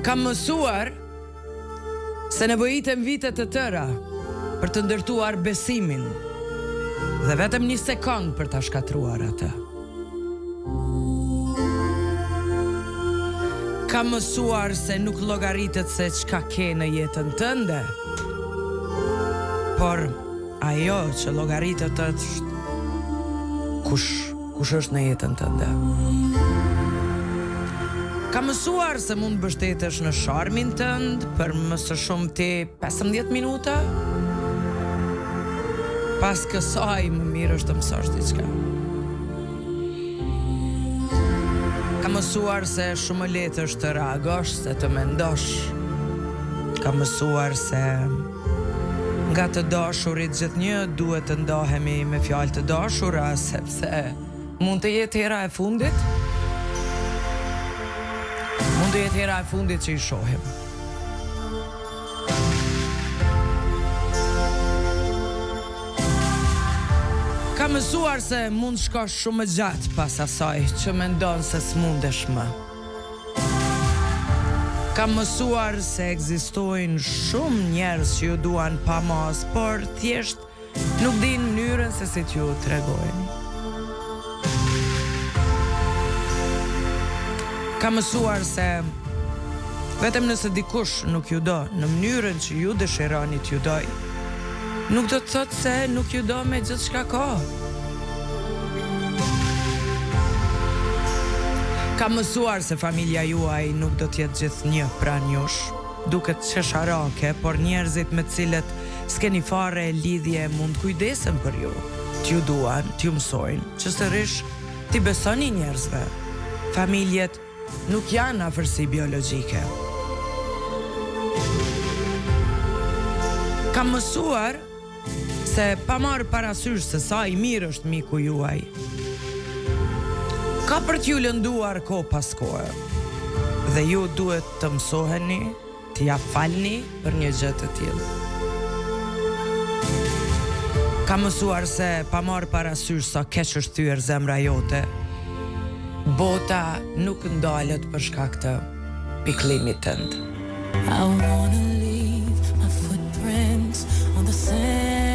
Kam mësuar se nevojitem vite të tëra për të ndërtuar besimin dhe vetëm një sekond për ta shkatruar atë. Kam mësuar se nuk llogaritet se çka ke në jetën tënde, por ajo që llogaritet është kush është në jetën tënde. Kam mësuar se mund mbështetesh në sharmin tënd për më së shumti 15 minuta. Pas kësaj më mirë është të mësosh diçka. Kam mësuar se shumë lehtë është të reagosh se të mendosh. Kam mësuar se nga të dashurit gjithnjë duhet të ndahemi me fjalë të dashura, sepse mund të jetë hera e fundit. Mund të jetë hera e fundit që i shohim. Kam mësuar se mund shkosh shumë gjatë pas asaj që mendon se s'mundesh më. Kam mësuar se ekzistojnë shumë njerëz që ju duan pa mas, por thjesht nuk dinë mënyrën se si t'ju tregojnë. Kam mësuar se vetëm nëse dikush nuk ju do në mënyrën që ju dëshironi t'ju doj, nuk do të thotë se nuk ju do me gjithçka ka. Kam mësuar se familja juaj nuk do t'jetë gjithnjë pranë jush. Duket qesharake, por njerëzit me cilët s'keni fare lidhje mund kujdesen për ju. T'ju duan, t'ju mësojnë, që sërish t'i besoni njerëzve. Familjet nuk janë afërsi biologjike. Kam mësuar se pa marrë parasysh se sa i mirë është miku juaj, ka për t'ju lënduar kohë pas kohë, dhe ju duhet të mësoheni, t'ja falni për një gjë të tillë. Kam mësuar se pa marrë parasysh sa keq është thyer zemra jote, bota nuk ndalet për shkak të pikëllimit tënd. I wanna leave my footprints on the sand.